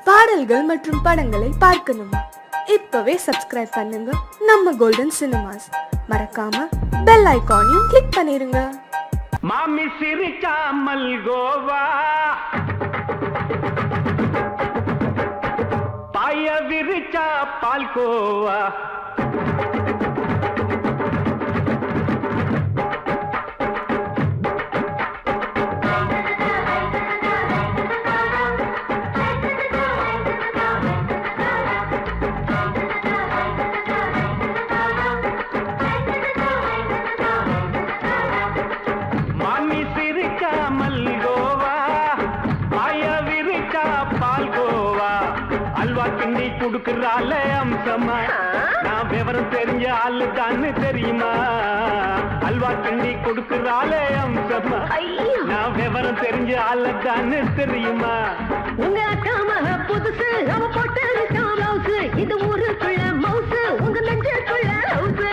பாடல்கள் மற்றும் படங்களை பார்க்கணுமா? இப்பவே சப்ஸ்கிரைப் பண்ணுங்க நம்ம கோல்டன் சினிமாஸ். மறக்காம பெல் ஐகானையும் கிளிக் பண்ணிருங்க. மாமி சிரிச்சா மல்கோவா, பாய விரிச்சா பால்கோவா, கிண்டி குடுக்கறால அம்சமா, நான் விவரம் தெரிஞ்ச ஆளு தான்னு தெரியுமா? அல்வா கிண்டி குடுக்கறால அம்சமா, நான் விவரம் தெரிஞ்ச ஆளு தான்னு தெரியுமா? உங்க அக்காம புதுசு அவ போட்டு ப்ளவுஸ், இது ஊருக்குள்ள மவுசு, உங்க நெஞ்சுக்குள்ள ஹவுஸ்.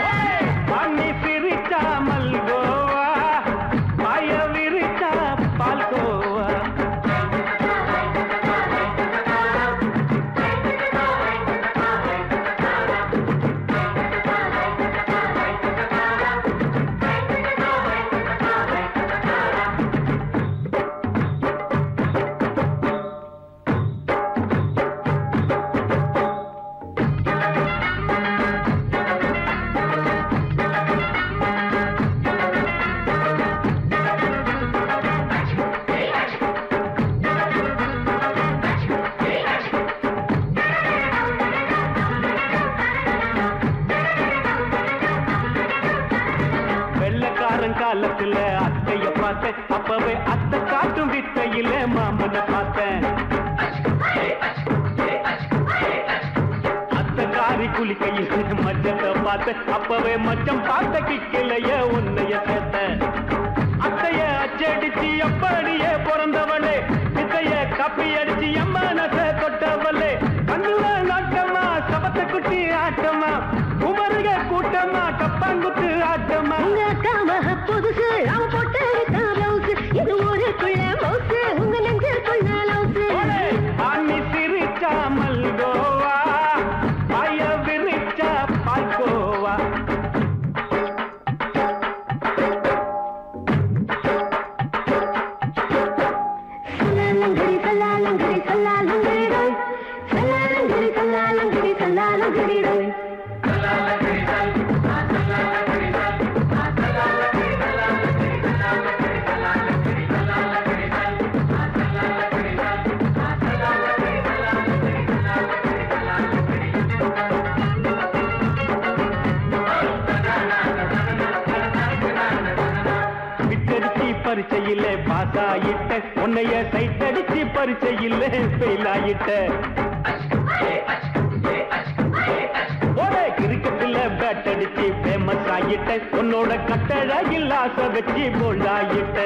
பண்ணி சிரிச்சா மல்கோவா, பாய விரிச்சா பால்கோவா. காலத்துல அத்தைய பார்த்தேன், அப்பவே அத்தை காட்டும் வித்தையில மாமனை பார்த்தேன். அத்தை காரி குளிக்கையில் மச்சத்தை பார்த்தேன், அப்பவே மச்சம் பார்த்த கிக்கலைய உன்னைய சேர்த்த. அத்தைய அச்சடிச்சு அப்படியே பிறந்தவளே, வித்தைய கப்பி அடிச்சு எம்மனச தொட்டவளே. கண்ணுல நாட்டமா, சபத்தை குட்டி ஆட்டமா, குமருக கூட்டமா, கப்பாங்குத்து ஆட்டமா. புதுசு அவ போட்டு ப்ளவுஸ், இது ஊருக்குள்ள மவுசு, உங்க நெஞ்சுக்குள்ள லவுஸ். ஆனி சிரிச்சா மல்கோவா, பாய விரிச்சா பால்கோவா. சல்லாலங்கடி சல்லாலங்கடி சல்லாலங்கடி டோய், சல்லாலங்கடி சல்லாலங்கடி சல்லாலங்கடி டோய். பரிச்சையில பாஸ் ஆயிட்ட, உன்னைய சைட் அடிச்சு பரிச்சையில ஃபெயில் ஆயிட்ட. கிரிக்கெட்ல பேட் அடிச்சு ஃபேமஸ் ஆயிட்ட, உன்னோட கட்டழகில் ஆசை வச்சு போல்ட் ஆயிட்ட.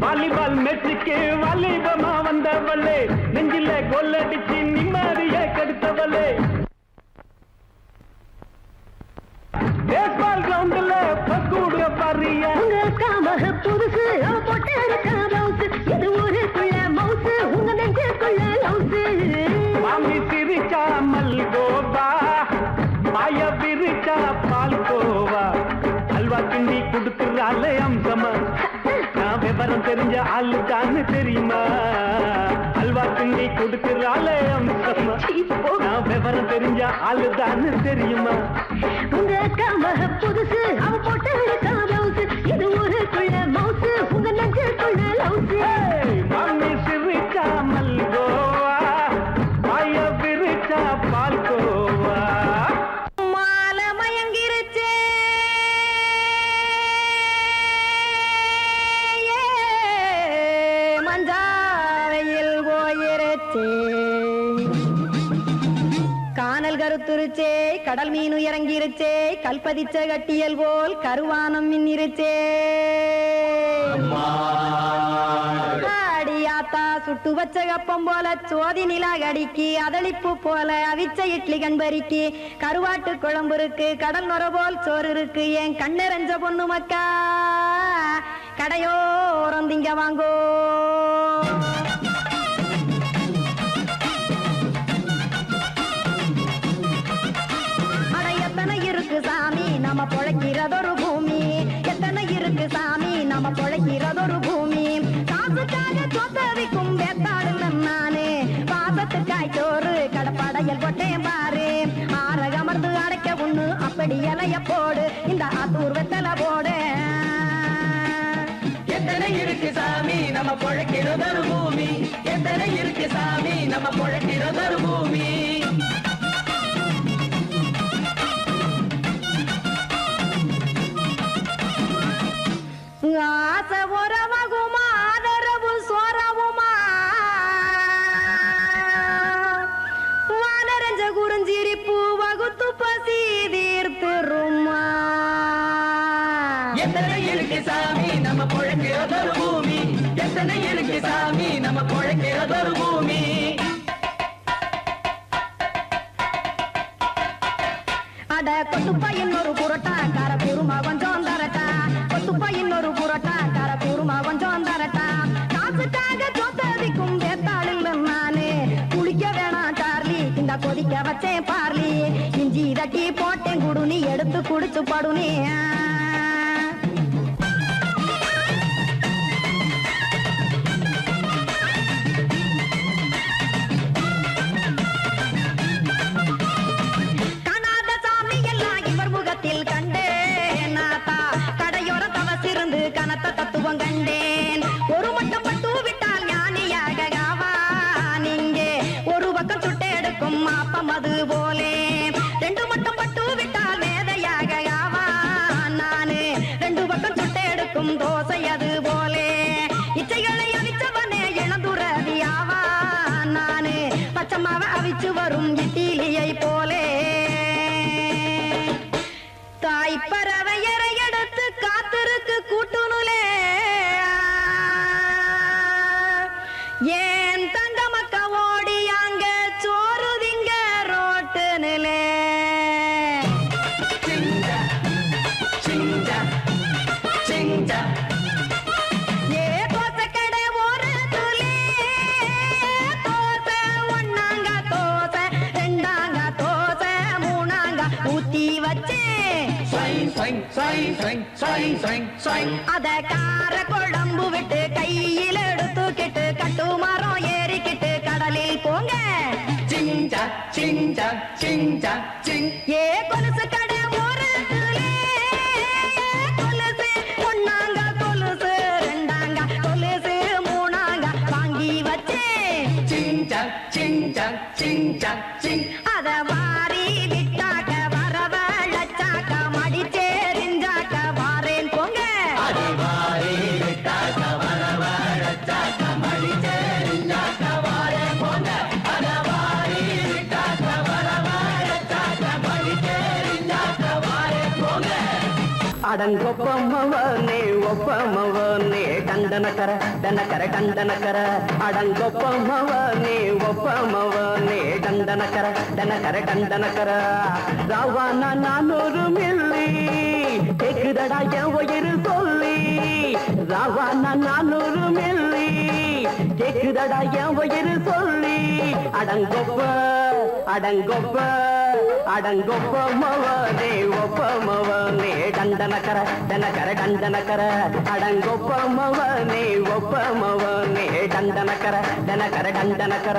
வாலிபால் மேட்சுக்கு வாலிபமா வந்தவளே, நெஞ்சில கோல் அடிச்சு நிம்மதிய கெடுத்தவளே. பேஸ்பால் கிரவுண்ட்ல பக்கூட பாரியா, புதுசு அவ போட்டு ப்ளவுஸ், இது ஊருக்குள்ள மவுசு, உங்க நெஞ்சுக்குள்ள லவுஸ். மாமி சிரிச்சா மல்கோவா, பாய விரிச்சா பால்கோவா. அல்வா கிண்டி குடுக்கறால அம்சமா, நான் விவரம் தெரிஞ்ச ஆளு தான்னு தெரியுமா? அல்வா கிண்டி குடுக்கறால அம்சமா, நான் விவரம் தெரிஞ்ச ஆளு தான்னு தெரியுமா? உங்க அக்காம புதுசு அவ போட்டு ப்ளவுஸ், இது ஊருக்குள்ள மவுசு, உங்க நெஞ்சுக்குள்ள லவுஸ். மாமி சிரிச்சா மல்கோவா, பாய விரிச்சா பால்கோவா. மாலை மயங்கிருச்சே, மஞ்சாவையில் போயிருச்சே, கானல் கருத்துருச்சே, கடல் மீன் இறங்கிருச்சே, கல்பதிச்ச கட்டியல் போல் கருவானம் மின்னிருச்சே. ஆடியாத்தா சுட்டு வச்ச கப்பம் போல சோதி நிலா கடிக்கு, அதளிப்பு போல அவிச்ச இட்லி கண்பறிக்கு, கருவாட்டு குழம்பு இருக்கு, கடல் நுர போல் சோறு இருக்கு, என் கண்ணெரஞ்ச பொண்ணு மக்கா கடையோரம் திங்க வாங்கோ. பொழைக்கிறதொரு பூமி எத்தனை இருக்கு சாமி நம்ம பொழைக்கிறதொரு பூமி காசுக்காக சொத்தவிக்கும் வேத்தாடு நானு பாசத்துக்காய் சோறு கடப்படையல் கொட்டேன் பாரு ஆரகமர்ந்து அடைக்க ஒண்ணு அப்படி இலைய போடு இந்த ஆத்தூர் வெத்தலை போடு எத்தனை இருக்கு சாமி நம்ம பொழைக்கிறதொரு பூமி எத்தனை இருக்கு சாமி நம்ம பொழைக்கிறதொரு பூமி ஆசை உறவகுமா ஆதரவு சோறவுமா வானரஞ்ச குறிஞ்சிரிப்பு வகுத்து பசி தீர்த்துருமா எத்தனை இருக்கு சாமி நம்ம பொழைக்கிறதொரு பூமி எத்தனை இருக்கு சாமி நம்ம பொழைக்கிறதொரு பூமி அட கொத்துப்பா இன்னொரு புரோட்டா கார குருமா கொஞ்சம் தரட்டா கொத்துப்பா இன்னொரு புரோட்டா கார குருமா கொஞ்சம் தரட்டா காசுக்காக சொத்ததிக்கும் வேத்தாளில் நானு குளிக்க வேணாம் சார்லி இந்த கொதிக்க வச்சேன் பார்லி இஞ்சி தட்டி போட்டேன் குடுனி எடுத்து குடிச்சு படுனி தத்துவம் கண்டேன் ஒரு மட்டும் பட்டு விட்டால் ஞானியாக நீங்கே ஒரு பக்கம் சுட்டு எடுக்கும் மாப்பம் அது போலே ரெண்டு மட்டும் பட்டு விட்டால் மேதையாக நானு ரெண்டு பக்கம் சுட்டு எடுக்கும் தோசை அது போலே இச்சைகளை அவிச்சவனே இளந்துறவியாவா நானு பச்சமாவ அவிச்சு வரும் இட்டிலியை போலே தாய் பறவையரை எடுத்து காத்திருக்கு கூட்டுனுலே ஏன் தங்க மக்க ஓடி அங்க சோறுதிங்க ரோட்டு நிலே ஏ தோசை கடை ஒரு துளி தோசை ஒன்னாங்க தோசை ரெண்டாங்க தோசை மூணாங்க ஊத்தி வச்சே அத கார குழம்பு விட்டு கையில் எடுத்துக்கிட்டு கட்டு மரம் ஏறிக்கிட்டு கடலில் போங்க ஏ கொலுசு கடை ஒரு கொலுசு ஒன்னாங்க கொலுசு ரெண்டாங்க கொலுசு மூணாங்க வாங்கி வச்சேன் அத வாரி விட்டாக்க வரவழைச்சாக்க மடிச்சேரிஞ்சாக்க வாரேன் போங்க அடங்கொப்பமவனே ஒப்பமவனே கண்டனக்கர டனக்கர கண்டனக்கர அடங்கொப்பமவனே ஒப்பமவனே கண்டனக்கர டனக்கர கண்டனக்கர ராவான 400 மில்லி கேக்குதடா என் உயிர் சொல்லி ராவான 400 மில்லி கேக்குதடா என் உயிர் சொல்லி அடங்கொப்ப அடங்கொப்ப அடங்கொப்பமவனே ஒப்பமவனே டண்டனக்கர டனக்கர டண்டனக்கர அடங்கொப்பமவனே ஒப்பமவனே டண்டனக்கர டனக்கர டண்டனக்கர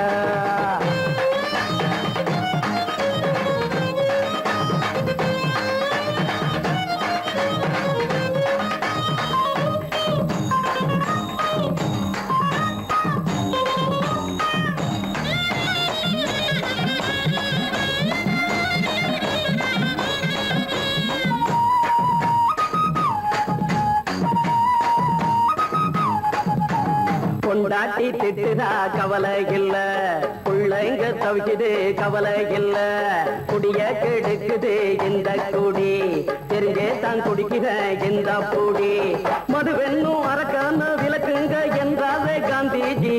பொண்டாட்டி திட்டுதா கவலை இல்ல பிள்ளைங்க தவிக்குது கவலை இல்ல குடிய கெடுக்குது இந்த குடி தெரிஞ்சே தான் குடிக்கிற இந்த பூடி மதுவென்னும் அரக்கான விளக்குங்க என்றாவே காந்திஜி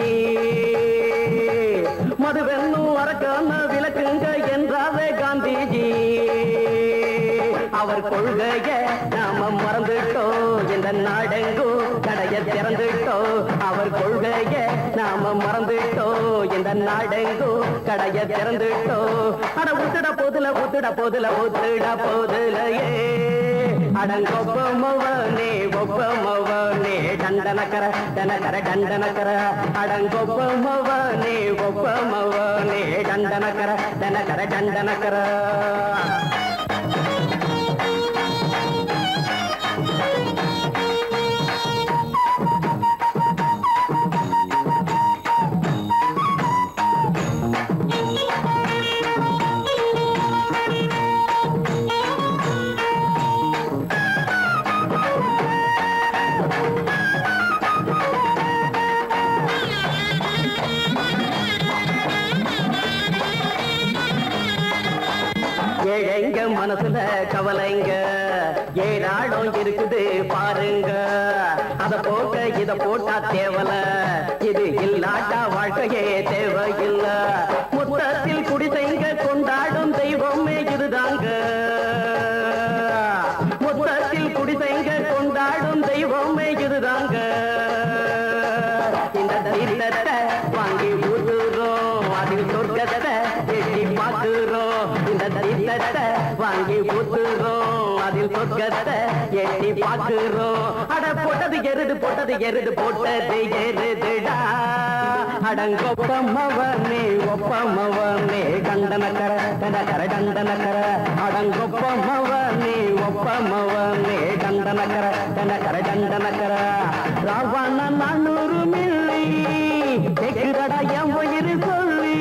மதுவென்னும் அரக்கான விளக்குங்க என்றாவே காந்திஜி அவர் கொள்கைய நாம மறந்துட்டோம் இந்த நாடெங்கும் கடைய திறந்துட்டோம் அவர் கொள்கைய நாம மறந்துட்டோம் இந்த நாடெங்கும் கடைய திறந்துட்டோம் அட ஊத்துட போதுல ஊத்துட போதுல ஊத்துட போதுலையே அடங்கொப்பமவனே ஒப்பமவனே டண்டனக்கர டனக்கர டண்டனக்கர அடங்கொப்பமவனே ஒப்பமவனே டண்டனக்கர டனக்கர டண்டனக்கர ஏழைங்க மனசுல கவலைங்க ஏழாடம் இருக்குது பாருங்க அத போட்ட இத போட்டா தேவல இது இல்லாட்டா வாழ்க்கையே தேவையில்ல மொத்தத்தில் குடிசைங்க கொண்டாடும் தெய்வமே இதுதாங்க மொத்தத்தில் குடிசைங்க கொண்டாடும் தெய்வமே இதுதாங்க இந்த தீர்த்தத்தை வாங்கி ஊத்துறோம் அதில் சொர்க்கத்தை எட்டி பார்க்கிறோம் இந்த தீர்த்தத்தை வாங்கி ஊத்துறோம் அதில் சொர்க்கத்தை எட்டி பார்க்கிறோம் அட போட்டது எருது போட்டது எருதுடா அடங்கொப்பமவனே ஒப்பமவனே கண்டனக்கர கண்டனக்கர கண்டனக்கர அடங்கொப்பமவனே ஒப்பமவனே கண்டனக்கர கண்டனக்கர கண்டனக்கர ராவண 400 மில்லி கேக்குதடா என் உயிர் சொல்லி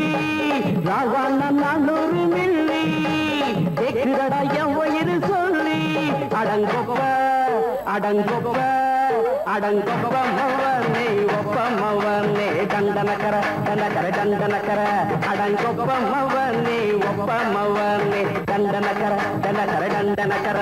ராவண 400 மில்லி கேக்குதடா என் உயிர் சொல்லி அடங்கொப்ப அடங்கொப்ப அடங்கொப்பமவனே ஒப்பமவனே கண்டனக்கர கண்டனக்கர கண்டனக்கர அடங்கொப்பமவனே ஒப்பமவனே கண்டனக்கர கண்டனக்கர கண்டனக்கர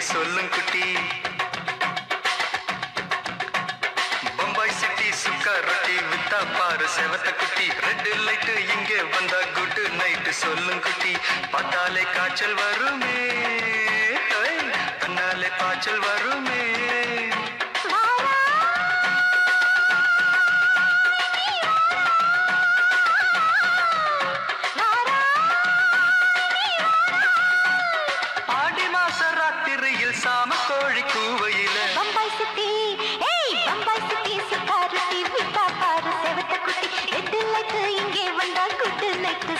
சொல்லும் குட்டி பம்பாய் சிட்டி சுக்கா ரொட்டி வித்தா பாரு செவத்த குட்டி ரெட் லைட் இங்கே வந்தா குட் நைட் சொல்லும் குட்டி பார்த்தாலே காய்ச்சல் வருமே கண்ணாலே பாய்ச்சல் வருமே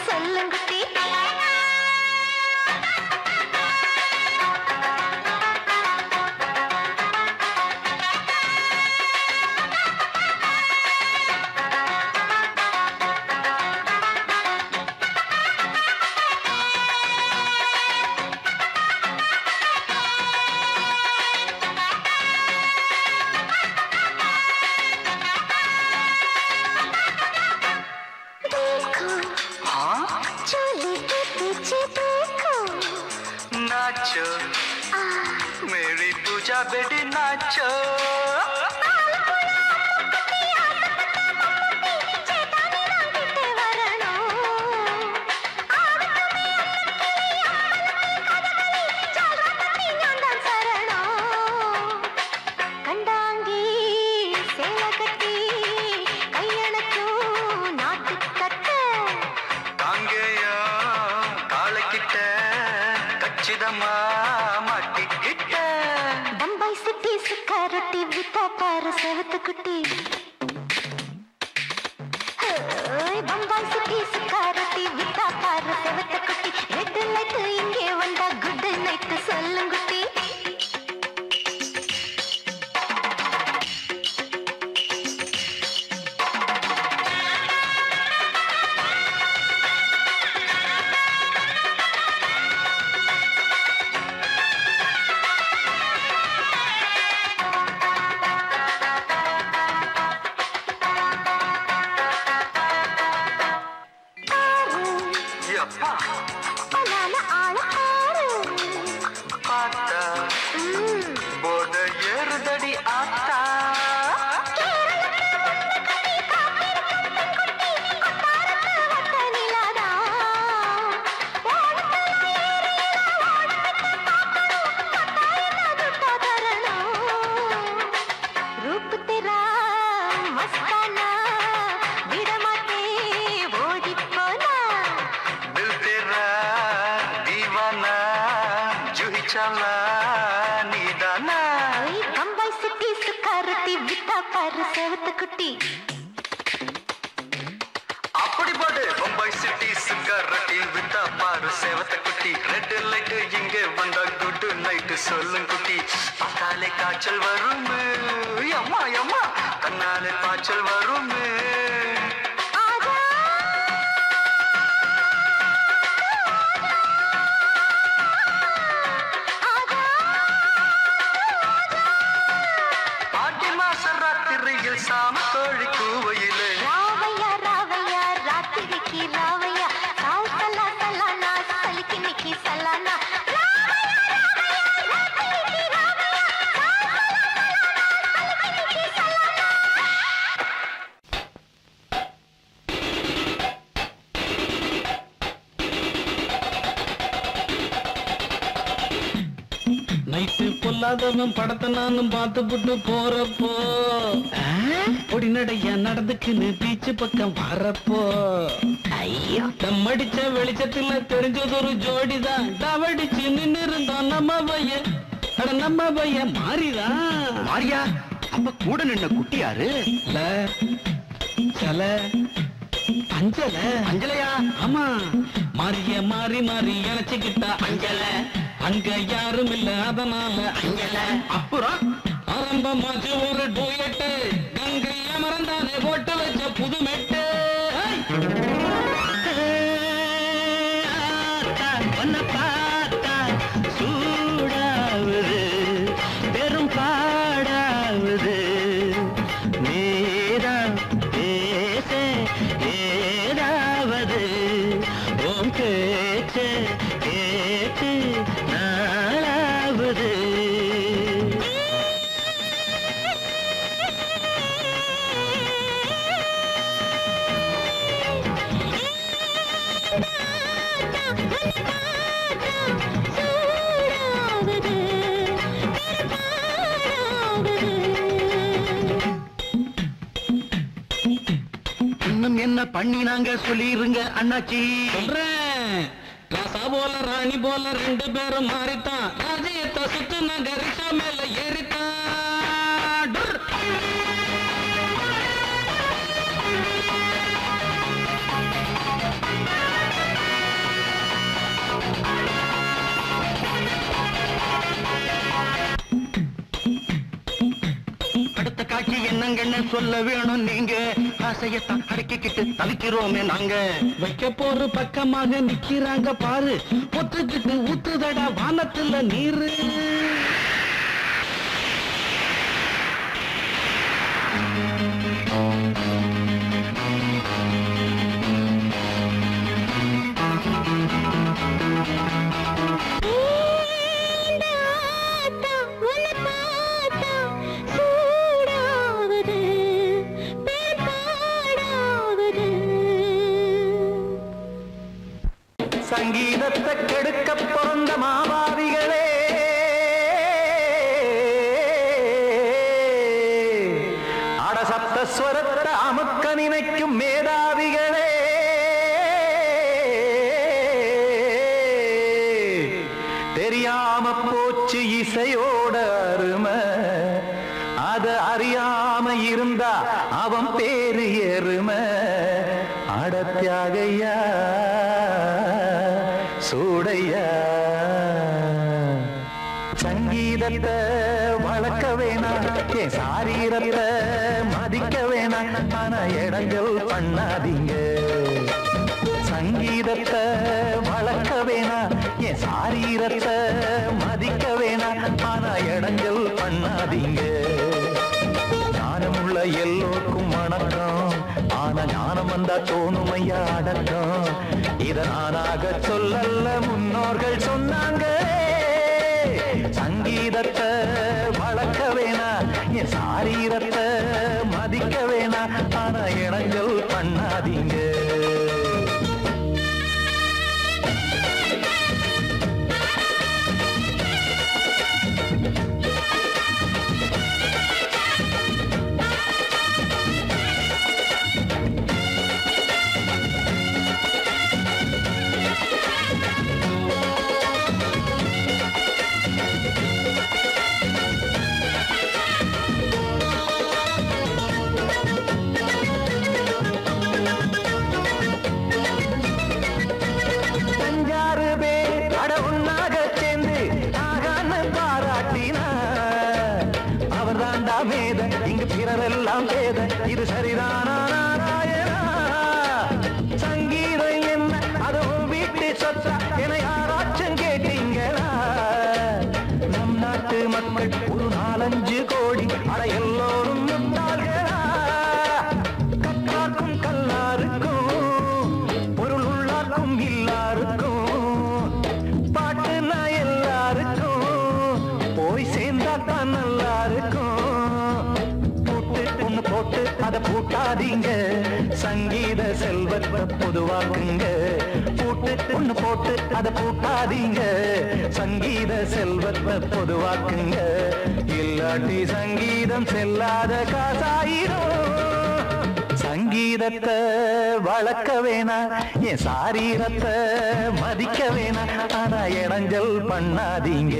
சொல்லுங்குட்டி नाचो मेरी पूजा बेटी नाचो பம்பாய் சிட்டி சுக்கா ரொட்டி எப்பா பார்த்தா போத ஏறுதடி ஆத்தா குட்டி அப்படி போடு பம்பாய் சிட்டி சிக்காரட்டி வித்தா பாரு சேவத்த குட்டி ரெட் லைட் இங்கே வந்தா குட் நைட் சொல்லும் குட்டி பார்த்தாலே காய்ச்சல் வரும் அம்மா அம்மா கண்ணாலே பாய்ச்சல் வரும் சாம கோழி கூவையிலே ராவையா ராவையா ராத்திரிக்கு ராவையா சால் சலா சலானா சலிக்கு நிக்கி சலானா நைட்டு பொல்லாதவன் படத்தை நானும் பார்த்து புட்டு போறப்போ பொடி நடைய நடந்துக்குன்னு பீச்சு பக்கம் வரப்போ ஐயோ தம்மடிச்ச வெளிச்சத்துல தெரிஞ்சது ஒரு ஜோடிதான் டவடிச்சு நின்னு இருந்தோம் நம்ம பையன் மாறிதான் மாரியா அப்ப கூட நின்ன குட்டி யாரு சல அஞ்சல அஞ்சலையா ஆமா மாறிய மாறி மாறி இணைச்சுக்கிட்டா அஞ்சல அங்க யாரும் இல்ல அதனால அஞ்சல அப்புறம் ஆரம்பமாச்சு ஒரு டூயட்டு கங்கைய மறந்தானே போட்டு வச்ச புது மெட்டு ஒன்ன பார்த்தா சூடாவுது பெரும் பாடாவுது நேரா பேச ஏதாவது ஓம் கேச்சு கேட்டு நாளாவது இன்னும் என்ன பண்ணி நாங்க சொல்லிருங்க அண்ணாச்சி சொல்றேன் ராசா போல ராணி போல ரெண்டு பேரும் மாறித்தான் ராஜ்யத்தை சுத்து நாங்க ரிஷா மேல ஏறித்தான் அடுத்த காட்சி என்னங்கன்னு சொல்ல வேணும் நீங்க ஆசையத்தான் அடக்கிக்கிட்டு தவிக்கிறோமே நாங்க வைக்க போற பக்கமாக நிக்கிறாங்க பாரு ஒத்துக்கிட்டு ஊத்துதடா வானத்துல நீரு சங்கீதத்தை கெடுக்க பிறந்த மாபாவிகளே அடசப்தஸ்வரத்தை அமுக்க நினைக்கும் மேதாவிகளே தெரியாம போச்சு இசையோட அருமை அத அறியாம இருந்தா அவன் பேரு எருமை அடத்தியாகையா சூடையா சங்கீதத்தை வளர்க்க வேணாம் என் சாரீரத்தை மதிக்க வேணாம் ஆனா இடங்கள் பண்ணாதீங்க சங்கீதத்தை வளர்க்க வேணாம் என் சாரீரத்தை மதிக்க வேணாம் ஆனா இடங்கள் பண்ணாதீங்க ஞானமுள்ள எல்லோருக்கும் வணக்கம் ஆனா ஞானம் வந்தா தோணுமையா அடக்கம். இத நானாக சொல்லல்ல முன்னோர்கள் சொன்னாங்க. சங்கீதத்தை வளர்க்க வேணா, என் சாரீரத்தை மதிக்க வேணா, ஆனா இணங்கல் பண்ணாதீங்க. இங்கு பிறரெல்லாம் பேத, இது சரிதானா நாராயணா? சங்கீதம் என்ன அதுவும் வீட்டு சொத்தா என யாராச்சும் கேட்டீங்களா? நம் நாட்டு மக்கள் ஒரு 4-5 கோடி, அட எல்லோரும் முட்டாள்களா? கற்றார்க்கும் கல்லாருக்கும் பொருள் உள்ளார்க்கும் இல்லாருக்கும் பாட்டுனா எல்லாருக்கும் போய் சேர்ந்தாத்தான் நல்லா இருக்கும். போட்டு அதை பூட்டாதீங்க, சங்கீத செல்வத்தை பொதுவாக்குங்க. ஒண்ணு போட்டு அதை பூட்டாதீங்க, சங்கீத செல்வத்தை பொதுவாக்குங்க. இல்லாட்டி சங்கீதம் செல்லாத காசாயிரும். சங்கீதத்தை வளர்க்க வேணா, என் சாரீரத்தை மதிக்க வேணா, ஆனா இடைஞ்சல் பண்ணாதீங்க.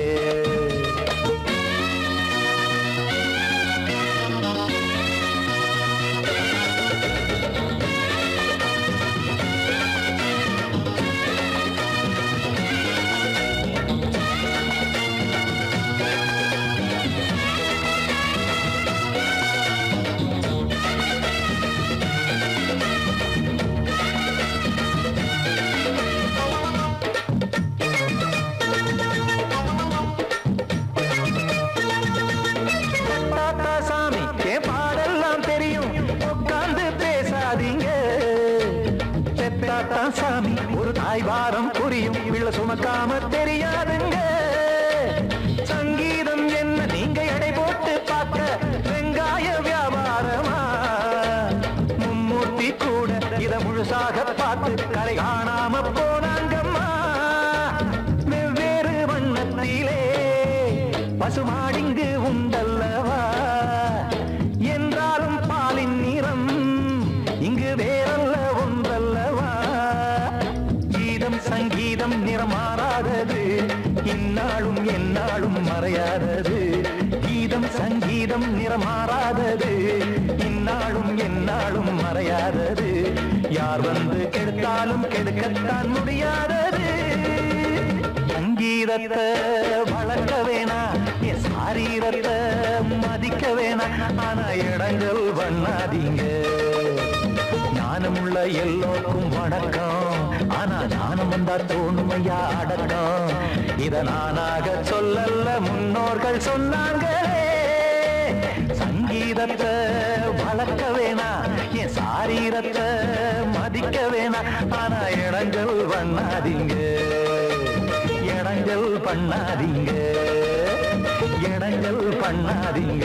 சாமி ஒரு தாய்வாரம் புரியும், விழ சுமக்காம தெரியாதுங்க. சங்கீதம் என்ன நீங்க எடை போட்டு பார்க்க வெங்காய வியாபாரமா? மும்மூர்த்தி கூட இத முழுசாக பார்த்து கரை காணாம போனாங்கம்மா. வெவ்வேறு வண்ணத்திலே பசுமாடிங்கு உண்டல்லவா? என்றாலும் பாலின் நிறம் இங்கு வேறல்ல ஒன்றல்லவா? சங்கீதம் நிறமாறாதது, இந்நாளும் எந்நாளும் மறையாதது. கீதம் சங்கீதம் நிறமாறாதது, இந்நாளும் எந்நாளும் மறையாதது. யார் வந்து கெடுத்தாலும் கெடுக்கத்தான் முடியாதது. சங்கீதத்தை வளர்க்க வேணா, என் சாரீரத்தை மதிக்க வேணா, ஆனா இடங்கள் பண்ணாதீங்க. ஞானமுள்ள எல்லோருக்கும் வணக்கம், ஆனா ஞானம் வந்தா தோணுமையா அடக்கம். இத நானாக சொல்லல்ல முன்னோர்கள் சொன்னாங்களே. சங்கீதத்தை வளர்க்க வேணா, என் சாரீரத்தை மதிக்க வேணா, ஆனா இடங்கள் பண்ணாதீங்க. இடங்கள் பண்ணாதீங்க, இடங்கள் பண்ணாதீங்க.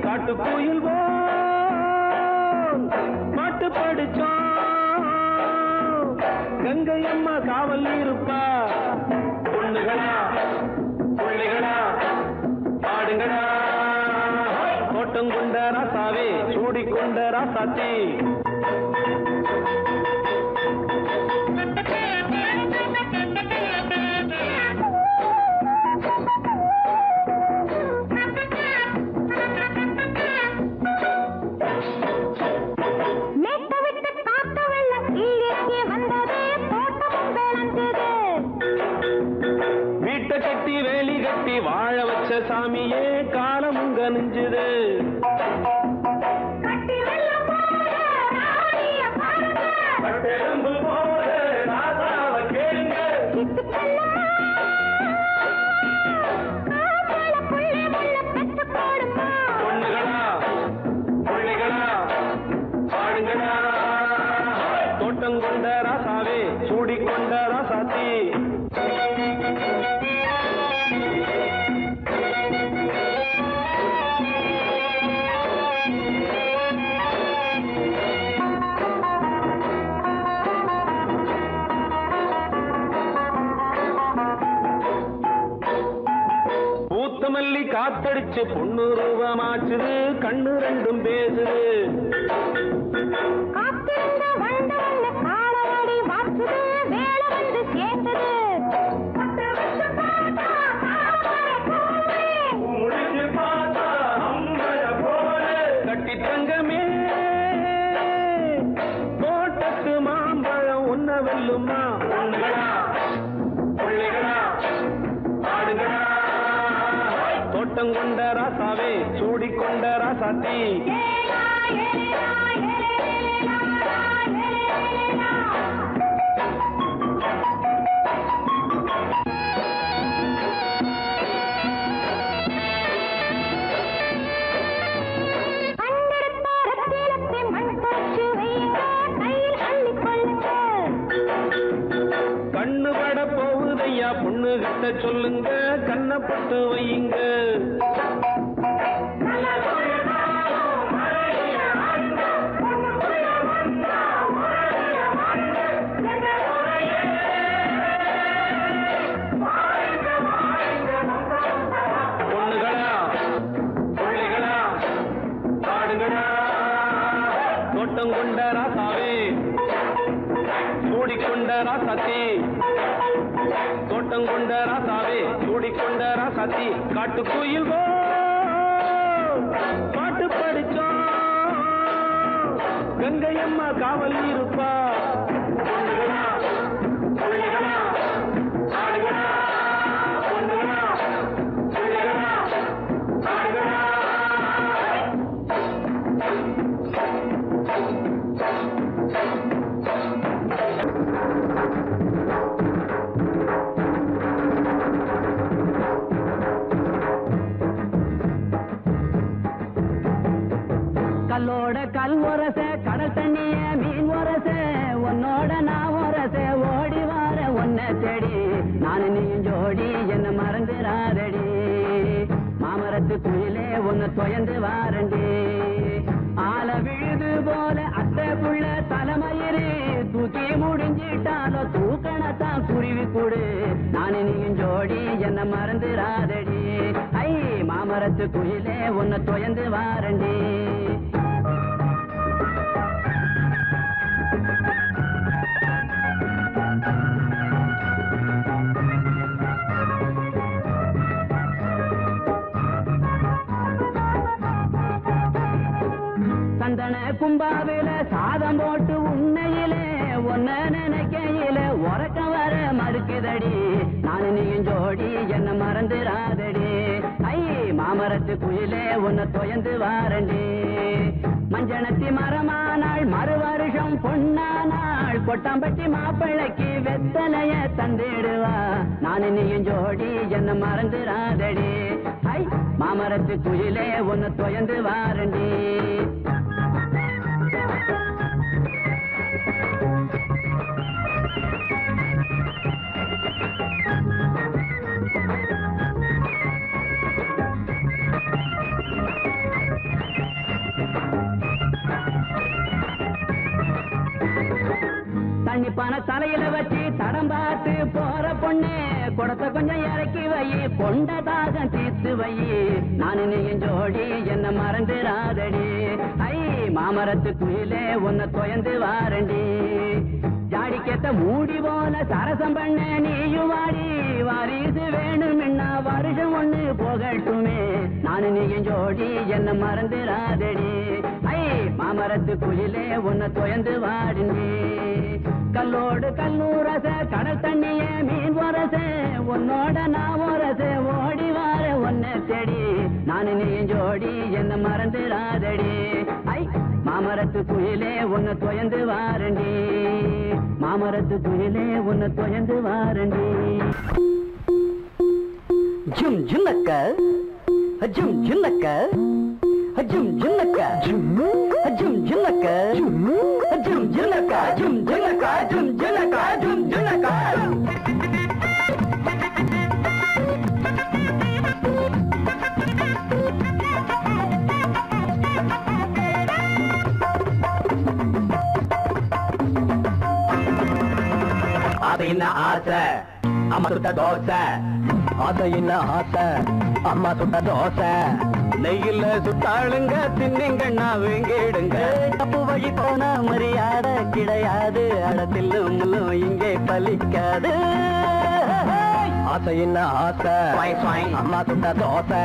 காட்டுக்குயில் பாட்டு படிச்சோம், கங்கை அம்மா காவல் இருப்பா. பொண்ணுகளா பிள்ளைகளா பாடுங்களா கொண்ட ராசாவே சூடிக்கொண்ட ராசாத்தி வீட்டை கட்டி வேலி கட்டி வாழ வச்ச சாமியே காலமுங்க நெஞ்சுது தோட்டம் கொண்ட ராசாவே சூடிக்கொண்ட ராசாத்தி பூத்தமல்லி காத்தடிச்சு பொண்ணு ரூபமாச்சுது கண்ணு ரெண்டும் பேசுது கட்டி தங்கமே தோட்டத்து மாம்பழம் உன்ன வெல்லுமா தோட்டம் கொண்ட ராசாவே சூடிக்கொண்ட ராசாத்தி கண்ணு பட போகுதையா பொண்ணு கிட்ட சொல்லுங்க கண்ணப்பட்டு வையுங்க பொண்ணுகளா பிள்ளைகளா பாடுங்களா தோட்டம் கொண்ட ராசாவே சூடிக்கொண்ட ராசாத்தி தோட்டம் கொண்ட ராசாவே சூடிக்கொண்ட ராசாத்தி காட்டு கோயில் பாட்டு படிச்சோம் கங்கையம்மா காவல் இருப்பா பொண்ணுகளா பிள்ளைகளா ஆடுகளா பொண்ணுகளா பிள்ளைகளா ஆடுகளா கல்லோட கல் உரச கடல் தண்ணிய மீன் உரச உன்னோட நான் உரச ஓடி வார உன்னை தேடி நான் நீயும் ஜோடி என்ன மறந்துடாதடி மாமரத்து குயிலே உன்னை தொயந்து வாரண்டி ஆல விழுது போல அத்தை புள்ள தலைமயிறு தூக்கி முடிஞ்சிட்டாலோ தூக்கணத்தான் குருவி கூடு நான் நீயும் ஜோடி என்ன மறந்துடாதடி ஐ மாமரத்து குயிலே உன்னை தொயந்து வாரண்டி சந்தன கும்பாவில சாதம் போட்டு உன்னையிலே ஒன்ன நினைக்கையில உறக்க வர மறுக்குதடி நான் நீயும் ஜோடி என்ன மறந்துடாதடி ஐ மாமரத்து குயிலே உன்னை தொயந்து வாரண்டி மஞ்சனத்தி மரமானாள் மறு வருஷம் பொன்னானாள் கொட்டாம்பட்டி மாப்பிள்ளைக்கு வெத்தலைய தந்திடுவா நான் நீயும் ஜோடி என்ன மறந்துடாதடி ஐ மாமரத்து குயிலே உன்னை தொயந்து வாரண்டி தண்ணி பானை தலையில வச்சு தடம் பார்த்து போற பொண்ணு குடத்தை கொஞ்சம் இறக்கி வை வை கொண்டதாக தீர்த்து வை நான் நீயும் ஜோடி என்ன மறந்துடாதடி ஐ மாமரத்து குயிலே உன்னை தொயந்து வாரண்டி ஜாடிக்கேத்த மூடி போல சரசம் பண்ண நீயும் வாடி வாரிசு வேணும்னா வருஷம் ஒண்ணு போகட்டுமே நான் நீயும் ஜோடி என்ன மறந்துடாதடி ஐ மாமரத்து குயிலே உன்னை தொயந்து வாடிண்டி கல்லோடு கல்லூரச கடல் தண்ணிய மீன் வரச உன்னோட நான் வரச ஓடி வார ஒன்ன தேடி நான் நீயும் ஜோடி என்ன மறந்துடாதடி ஐ மாமரத்து குயிலே உன்னை தொயந்து வாரண்டி மாமரத்து குயிலே உன்னை தொயந்து வாரண்டி ஜும் ஜுன்னக்க ஜும் ஜுன்னக்க ஜும் ஜுன்னக்க ஜும் ஜுன்னக்க ஜும் ஜுன்னக்க ஜும் ஜுன்னக்க ஜும் ஜுன்னக்க ஜும் ஜுன்னக்க அது என்ன ஆசை அம்மா சுட்ட தோசை அது என்ன ஆசை அம்மா சுட்ட தோசை நெய்யில சுட்டாளுங்க தின்னிங்கண்ணா வேங்கிடுங்க தப்பு வழி போனா மரியாதை கிடையாது அடத்தில்லும் இங்கே பலிக்காது ஆசை என்ன ஆசை அம்மா சுட்ட தோசை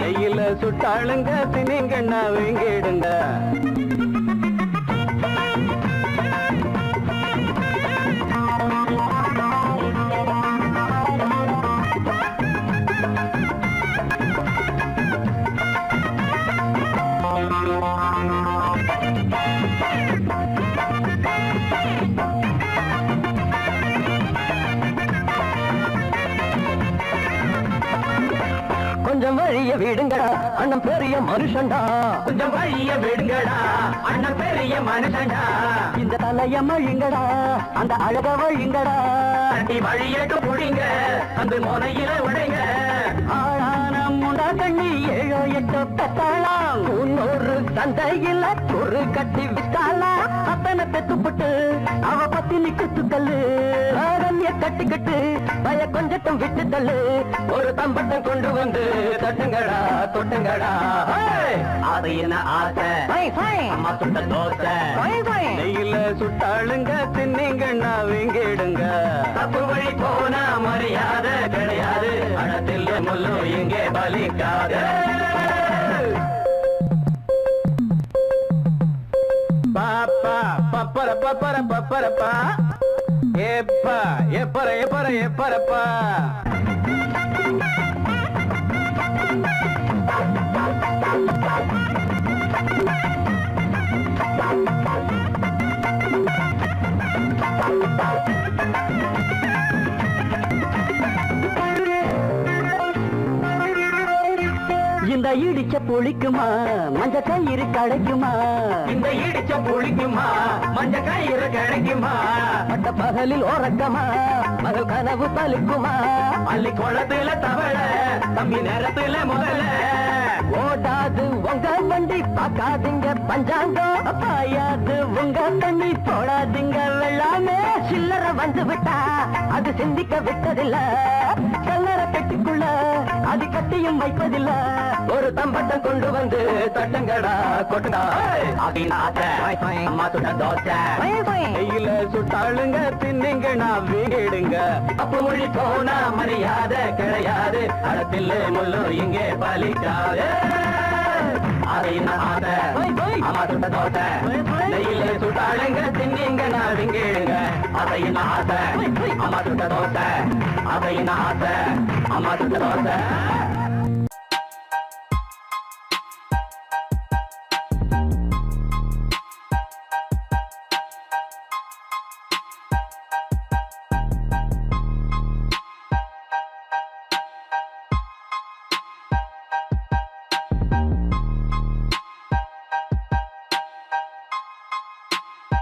நெய்யில சுட்டாளுங்க தின்னிங்கண்ணா வேங்கிடுங்க கொஞ்சம் வழிய விடுங்கடா அண்ணன் பெரிய மனுஷன்டா கொஞ்சம் வழிய விடுங்கடா அண்ணன் பெரிய மனுஷன்டா இந்த தலைய மழிங்கடா அந்த அழக வழிங்கடா தட்டி வழியட்டு புடிங்க அந்த முனையில உடைங்க ஆளான முண்டா கண்ணி 7 8 பெத்தாளாம் முன்னூறு சந்தையில ஒரு கட்டி விட்டாளாம் அத்தனை பெத்துப்பட்டு அவ பத்தினி குத்துக்கல்லு ஆரண்ய கட்டிக்கிட்டு பய கொஞ்சட்டும் விட்டு தள்ளு ஒரு தம்பட்டம் கொண்டு வந்து தட்டுங்கடா தொட்டுங்கடா அது என்ன ஆசை அம்மா சுட்ட தோசை நெய்யில சுட்டாளுங்க தின்னிங்கண்ணா வேங்கிடுங்க தப்பு வழி போனா மரியாதை கிடையாது அடத்தில் முள்ளு இங்கே பலிக்காது பாப்பா பப்பர பப்பர பப்பரப்பா ஏப்பா எப்பற எப்பற எப்பரப்பா இந்த இடிச்ச புளிக்குமா மஞ்ச கயிறு கிடைக்குமா இந்த இடிச்ச புளிக்குமா மஞ்ச கயிறு கிடைக்குமா பட்ட பகலில் ஓரக்கமா மகள் கனவு பலிக்குமா அள்ளி குளத்துல தவள தம்பி நேரத்துல முதல்ல ஓடாது உங்க வண்டி பார்க்காதீங்க பஞ்சாங்கம் பாயாது உங்க தண்ணி போடாதீங்க வெள்ளாமே சில்லற வந்து விட்டா அது சிந்திக்க விட்டதில்ல கல்லற கட்டிக்குள்ள அது கட்டியும் வைப்பதில்ல ஒரு தம்பட்டம் கொண்டு வந்து தட்டுங்கடா கொட்டுடா அம்மா சுட்ட தோசை கையில சுட்டாளுங்க தின்னிங்கண்ணா வீடுங்க அப்ப மொழி போனா மரியாதை கிடையாது அடத்தில் முள்ளு இங்கே பலிக்காது அது என்ன ஆசை அம்மா சுட்ட தோசை நெய்யில சுட்டாளுங்க தின்னிங்கண்ணா வீடுங்க அதை என்ன ஆசை அம்மா சுட்ட தோசை அதை என்ன ஆசை அம்மா சுட்ட தோசை